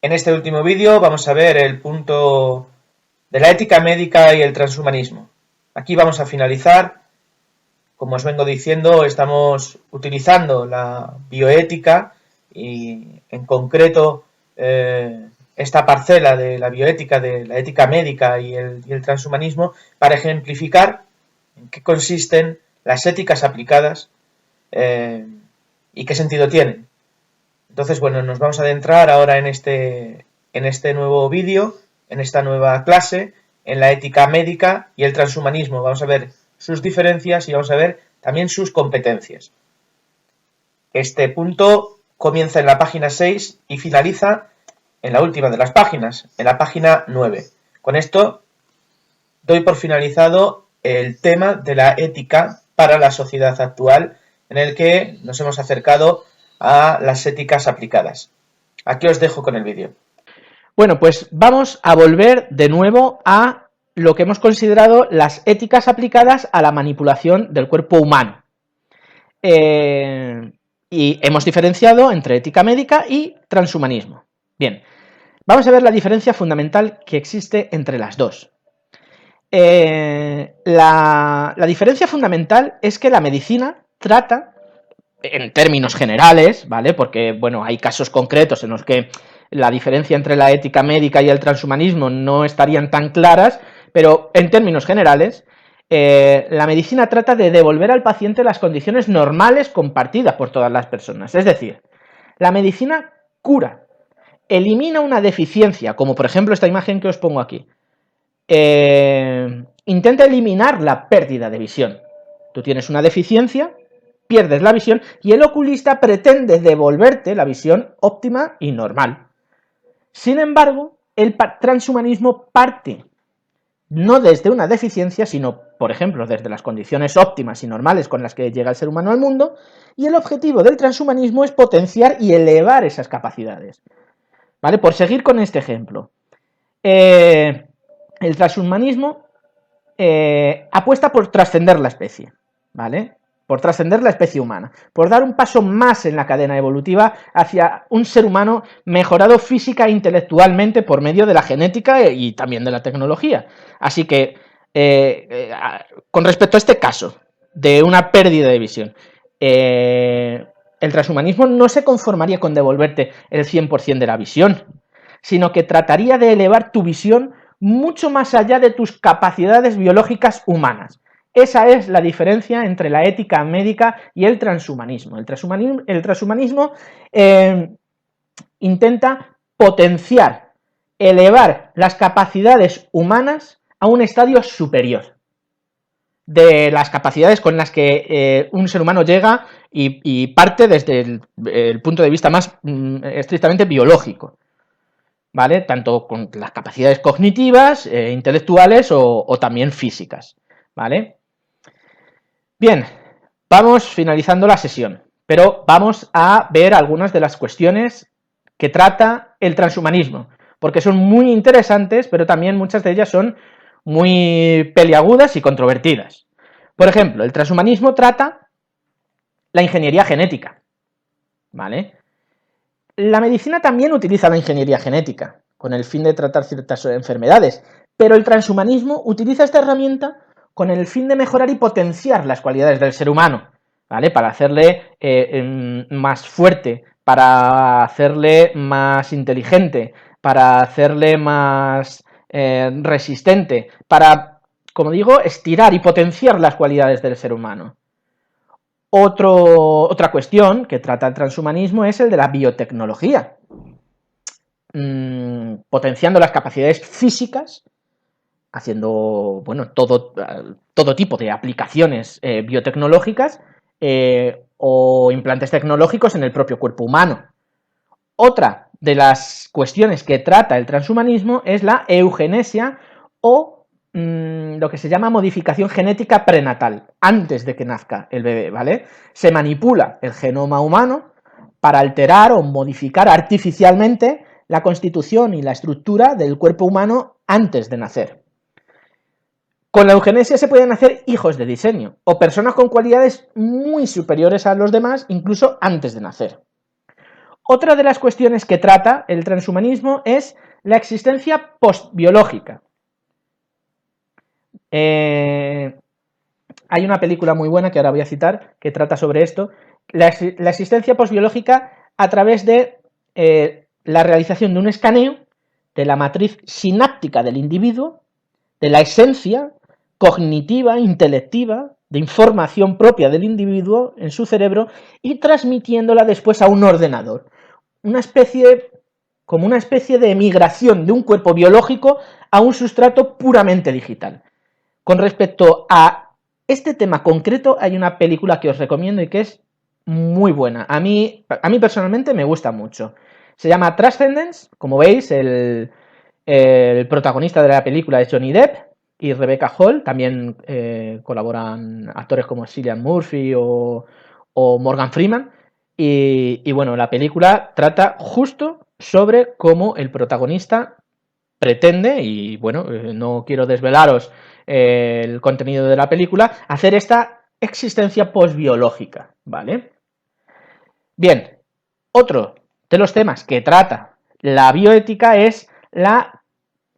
En este último vídeo vamos a ver el punto de la ética médica y el transhumanismo. Aquí vamos a finalizar. Como os vengo diciendo, estamos utilizando la bioética y en concreto esta parcela de la bioética, de la ética médica y el transhumanismo para ejemplificar en qué consisten las éticas aplicadas y qué sentido tienen. Entonces, bueno, nos vamos a adentrar ahora en este nuevo vídeo, en esta nueva clase, en la ética médica y el transhumanismo. Vamos a ver sus diferencias y vamos a ver también sus competencias. Este punto comienza en la página 6 y finaliza en la última de las páginas, en la página 9. Con esto doy por finalizado el tema de la ética para la sociedad actual, en el que nos hemos acercado a las éticas aplicadas. Aquí os dejo con el vídeo. Bueno, pues vamos a volver de nuevo a lo que hemos considerado las éticas aplicadas a la manipulación del cuerpo humano. Y hemos diferenciado entre ética médica y transhumanismo. Bien, vamos a ver la diferencia fundamental que existe entre las dos. La diferencia fundamental es que la medicina trata, en términos generales, ¿vale? Porque, bueno, hay casos concretos en los que la diferencia entre la ética médica y el transhumanismo no estarían tan claras, pero en términos generales, la medicina trata de devolver al paciente las condiciones normales compartidas por todas las personas. Es decir, la medicina cura, elimina una deficiencia, como por ejemplo esta imagen que os pongo aquí. Intenta eliminar la pérdida de visión. Tú tienes una deficiencia, pierdes la visión y el oculista pretende devolverte la visión óptima y normal. Sin embargo, el transhumanismo parte no desde una deficiencia, sino, por ejemplo, desde las condiciones óptimas y normales con las que llega el ser humano al mundo, y el objetivo del transhumanismo es potenciar y elevar esas capacidades. ¿Vale? Por seguir con este ejemplo, el transhumanismo apuesta por trascender la especie, ¿vale? Por trascender la especie humana, por dar un paso más en la cadena evolutiva hacia un ser humano mejorado física e intelectualmente por medio de la genética y también de la tecnología. Así que, con respecto a este caso de una pérdida de visión, el transhumanismo no se conformaría con devolverte el 100% de la visión, sino que trataría de elevar tu visión mucho más allá de tus capacidades biológicas humanas. Esa es la diferencia entre la ética médica y el transhumanismo. El transhumanismo intenta potenciar, elevar las capacidades humanas a un estadio superior de las capacidades con las que un ser humano llega y parte desde el punto de vista más estrictamente biológico. ¿Vale? Tanto con las capacidades cognitivas, intelectuales o también físicas, ¿vale? Bien, vamos finalizando la sesión, pero vamos a ver algunas de las cuestiones que trata el transhumanismo, porque son muy interesantes, pero también muchas de ellas son muy peliagudas y controvertidas. Por ejemplo, el transhumanismo trata la ingeniería genética, ¿vale? La medicina también utiliza la ingeniería genética, con el fin de tratar ciertas enfermedades, pero el transhumanismo utiliza esta herramienta con el fin de mejorar y potenciar las cualidades del ser humano, ¿vale? Para hacerle más fuerte, para hacerle más inteligente, para hacerle más resistente, para, como digo, estirar y potenciar las cualidades del ser humano. Otra cuestión que trata el transhumanismo es el de la biotecnología, potenciando las capacidades físicas, haciendo, bueno, todo tipo de aplicaciones biotecnológicas o implantes tecnológicos en el propio cuerpo humano. Otra de las cuestiones que trata el transhumanismo es la eugenesia o lo que se llama modificación genética prenatal, antes de que nazca el bebé, ¿vale? Se manipula el genoma humano para alterar o modificar artificialmente la constitución y la estructura del cuerpo humano antes de nacer. Con la eugenesia se pueden hacer hijos de diseño, o personas con cualidades muy superiores a los demás, incluso antes de nacer. Otra de las cuestiones que trata el transhumanismo es la existencia postbiológica. Hay una película muy buena que ahora voy a citar que trata sobre esto, la existencia postbiológica a través de la realización de un escaneo de la matriz sináptica del individuo, de la esencia cognitiva, intelectiva, de información propia del individuo en su cerebro y transmitiéndola después a un ordenador. Como una especie de migración de un cuerpo biológico a un sustrato puramente digital. Con respecto a este tema concreto, hay una película que os recomiendo y que es muy buena. A mí personalmente me gusta mucho. Se llama Transcendence. Como veis, el protagonista de la película es Johnny Depp y Rebecca Hall. También colaboran actores como Cillian Murphy o Morgan Freeman. Y bueno, la película trata justo sobre cómo el protagonista pretende, y bueno, no quiero desvelaros el contenido de la película, hacer esta existencia posbiológica, ¿vale? Bien, otro de los temas que trata la bioética es la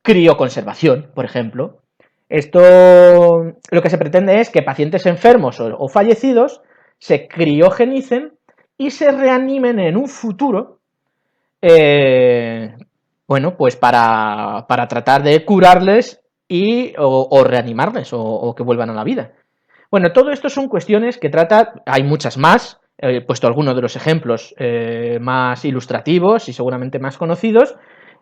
crioconservación, por ejemplo. Esto lo que se pretende es que pacientes enfermos o fallecidos se criogenicen y se reanimen en un futuro, bueno, pues para tratar de curarles o reanimarles o que vuelvan a la vida. Bueno, todo esto son cuestiones que trata, hay muchas más, he puesto algunos de los ejemplos más ilustrativos y seguramente más conocidos,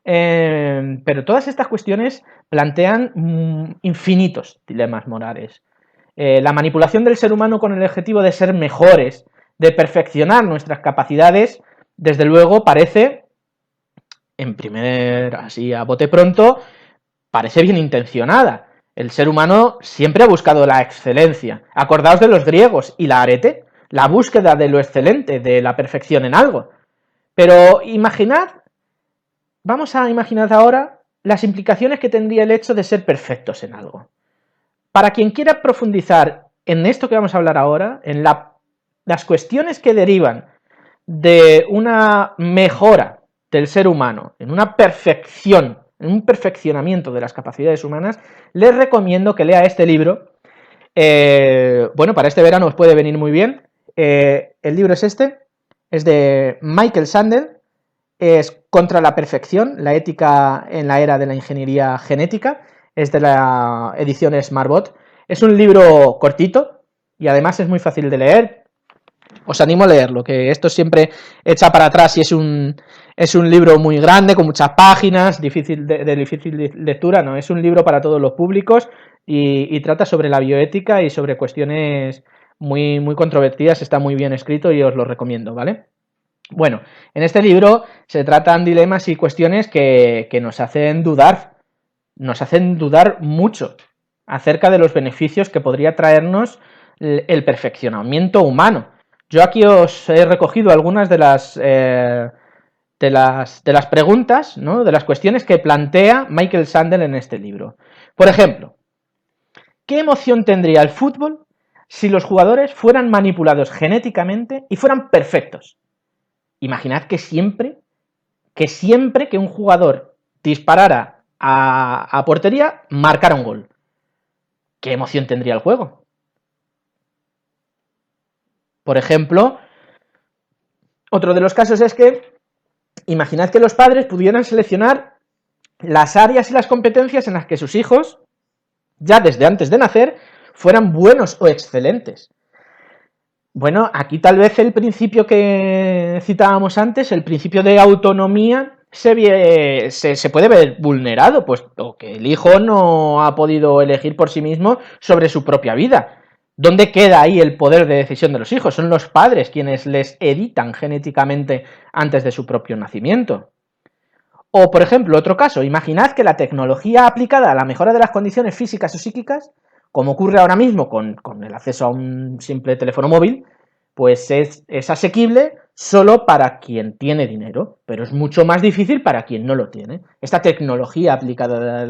pero todas estas cuestiones plantean infinitos dilemas morales. La manipulación del ser humano con el objetivo de ser mejores, de perfeccionar nuestras capacidades, desde luego parece, así a bote pronto, parece bien intencionada. El ser humano siempre ha buscado la excelencia. Acordaos de los griegos y la arete, la búsqueda de lo excelente, de la perfección en algo. Pero vamos a imaginar ahora las implicaciones que tendría el hecho de ser perfectos en algo. Para quien quiera profundizar en esto que vamos a hablar ahora, en las cuestiones que derivan de una mejora del ser humano, en una perfección, en un perfeccionamiento de las capacidades humanas, les recomiendo que lea este libro. Bueno, para este verano os puede venir muy bien. El libro es es de Michael Sandel, es Contra la perfección, la ética en la era de la ingeniería genética, es de la edición Smartbot. Es un libro cortito y además es muy fácil de leer. Os animo a leerlo, que esto siempre echa para atrás y es un libro muy grande, con muchas páginas, de difícil lectura, no, es un libro para todos los públicos y trata sobre la bioética y sobre cuestiones muy, muy controvertidas, está muy bien escrito y os lo recomiendo, ¿vale? Bueno, en este libro se tratan dilemas y cuestiones que nos hacen dudar mucho acerca de los beneficios que podría traernos el perfeccionamiento humano. Yo aquí os he recogido algunas de las preguntas, ¿no?, de las cuestiones que plantea Michael Sandel en este libro. Por ejemplo, ¿qué emoción tendría el fútbol si los jugadores fueran manipulados genéticamente y fueran perfectos? Imaginad que siempre que un jugador disparara a portería, marcara un gol. ¿Qué emoción tendría el juego? Por ejemplo, otro de los casos es que imaginad que los padres pudieran seleccionar las áreas y las competencias en las que sus hijos, ya desde antes de nacer, fueran buenos o excelentes. Bueno, aquí tal vez el principio que citábamos antes, el principio de autonomía, se puede ver vulnerado, puesto que el hijo no ha podido elegir por sí mismo sobre su propia vida. ¿Dónde queda ahí el poder de decisión de los hijos? Son los padres quienes les editan genéticamente antes de su propio nacimiento. O, por ejemplo, otro caso, imaginad que la tecnología aplicada a la mejora de las condiciones físicas o psíquicas, como ocurre ahora mismo con el acceso a un simple teléfono móvil, pues es asequible solo para quien tiene dinero, pero es mucho más difícil para quien no lo tiene. Esta tecnología aplicada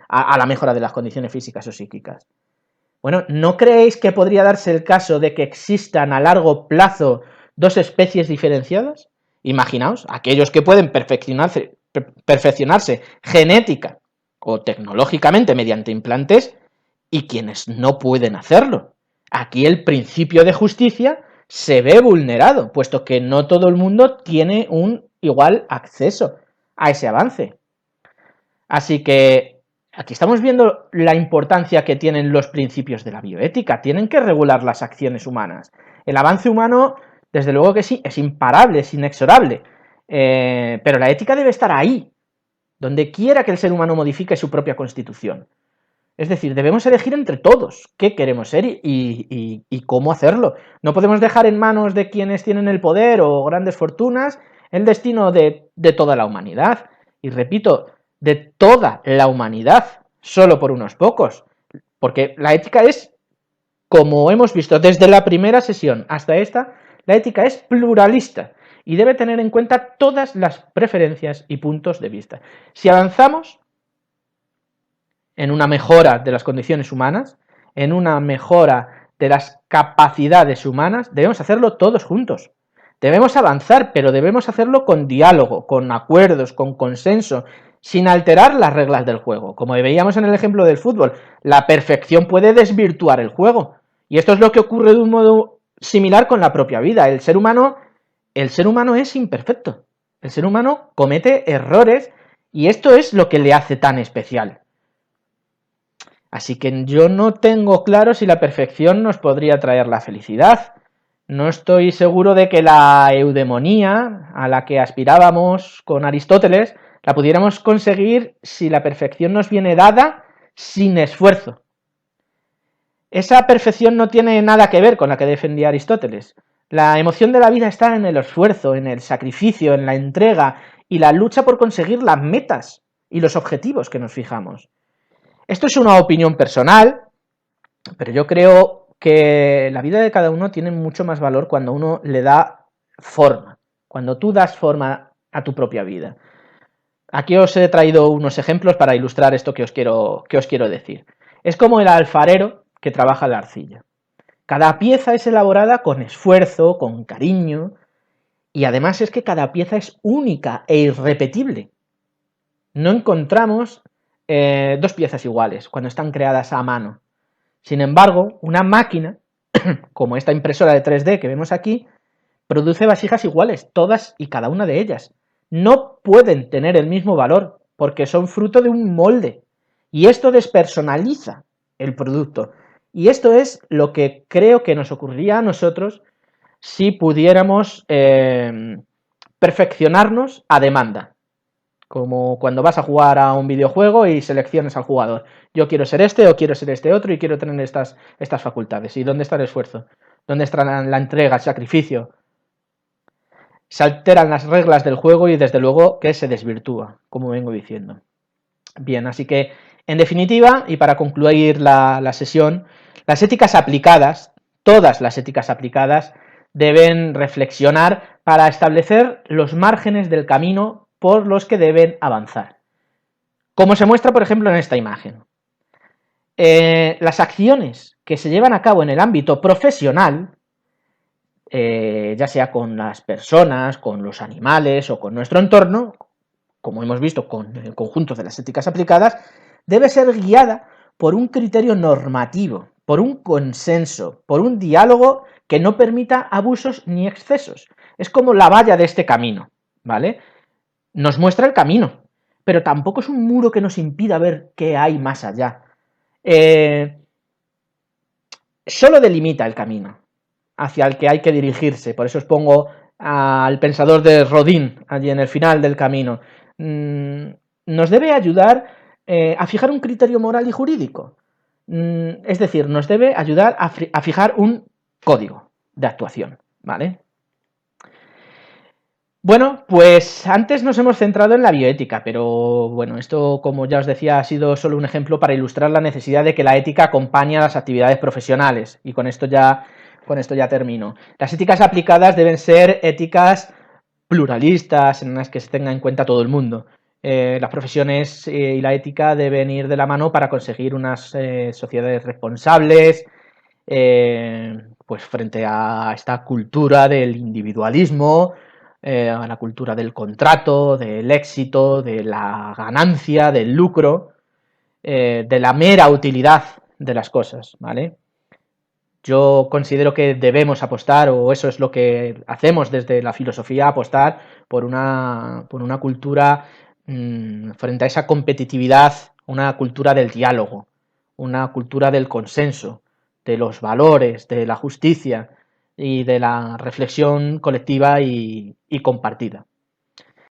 a la mejora de las condiciones físicas o psíquicas. Bueno, ¿no creéis que podría darse el caso de que existan a largo plazo dos especies diferenciadas? Imaginaos, aquellos que pueden perfeccionarse genética o tecnológicamente mediante implantes y quienes no pueden hacerlo. Aquí el principio de justicia se ve vulnerado, puesto que no todo el mundo tiene un igual acceso a ese avance. Así que aquí estamos viendo la importancia que tienen los principios de la bioética. Tienen que regular las acciones humanas. El avance humano, desde luego que sí, es imparable, es inexorable. Pero la ética debe estar ahí, donde quiera que el ser humano modifique su propia constitución. Es decir, debemos elegir entre todos qué queremos ser y cómo hacerlo. No podemos dejar en manos de quienes tienen el poder o grandes fortunas el destino de toda la humanidad. Y repito, de toda la humanidad, solo por unos pocos. Porque la ética es, como hemos visto desde la primera sesión hasta esta, la ética es pluralista y debe tener en cuenta todas las preferencias y puntos de vista. Si avanzamos en una mejora de las condiciones humanas, en una mejora de las capacidades humanas, debemos hacerlo todos juntos. Debemos avanzar, pero debemos hacerlo con diálogo, con acuerdos, con consenso, sin alterar las reglas del juego. Como veíamos en el ejemplo del fútbol, la perfección puede desvirtuar el juego. Y esto es lo que ocurre de un modo similar con la propia vida. El ser humano es imperfecto. El ser humano comete errores y esto es lo que le hace tan especial. Así que yo no tengo claro si la perfección nos podría traer la felicidad. No estoy seguro de que la eudemonía a la que aspirábamos con Aristóteles la pudiéramos conseguir si la perfección nos viene dada sin esfuerzo. Esa perfección no tiene nada que ver con la que defendía Aristóteles. La emoción de la vida está en el esfuerzo, en el sacrificio, en la entrega y la lucha por conseguir las metas y los objetivos que nos fijamos. Esto es una opinión personal, pero yo creo que la vida de cada uno tiene mucho más valor cuando uno le da forma, cuando tú das forma a tu propia vida. Aquí os he traído unos ejemplos para ilustrar esto que os quiero decir. Es como el alfarero que trabaja la arcilla. Cada pieza es elaborada con esfuerzo, con cariño, y además es que cada pieza es única e irrepetible. No encontramos dos piezas iguales cuando están creadas a mano. Sin embargo, una máquina, como esta impresora de 3D que vemos aquí, produce vasijas iguales, todas y cada una de ellas. No pueden tener el mismo valor porque son fruto de un molde. Y esto despersonaliza el producto. Y esto es lo que creo que nos ocurriría a nosotros si pudiéramos perfeccionarnos a demanda. Como cuando vas a jugar a un videojuego y selecciones al jugador. Yo quiero ser este o quiero ser este otro y quiero tener estas facultades. ¿Y dónde está el esfuerzo? ¿Dónde está la entrega, el sacrificio? Se alteran las reglas del juego y desde luego que se desvirtúa, como vengo diciendo. Bien, así que en definitiva, y para concluir la sesión, las éticas aplicadas, todas las éticas aplicadas, deben reflexionar para establecer los márgenes del camino por los que deben avanzar. Como se muestra, por ejemplo, en esta imagen. Las acciones que se llevan a cabo en el ámbito profesional, ya sea con las personas, con los animales o con nuestro entorno, como hemos visto con el conjunto de las éticas aplicadas, debe ser guiada por un criterio normativo, por un consenso, por un diálogo que no permita abusos ni excesos. Es como la valla de este camino, ¿vale? Nos muestra el camino, pero tampoco es un muro que nos impida ver qué hay más allá. Solo delimita el camino hacia el que hay que dirigirse. Por eso os pongo al pensador de Rodin allí en el final del camino. Nos debe ayudar a fijar un criterio moral y jurídico. Es decir, nos debe ayudar a fijar un código de actuación, ¿vale? Bueno, pues antes nos hemos centrado en la bioética, pero bueno, esto, como ya os decía, ha sido solo un ejemplo para ilustrar la necesidad de que la ética acompañe a las actividades profesionales, y con esto ya termino. Las éticas aplicadas deben ser éticas pluralistas, en las que se tenga en cuenta todo el mundo. Las profesiones y la ética deben ir de la mano para conseguir unas sociedades responsables, pues frente a esta cultura del individualismo, a la cultura del contrato, del éxito, de la ganancia, del lucro, de la mera utilidad de las cosas, ¿vale? Yo considero que debemos apostar, o eso es lo que hacemos desde la filosofía, apostar por una cultura frente a esa competitividad, una cultura del diálogo, una cultura del consenso, de los valores, de la justicia y de la reflexión colectiva y compartida.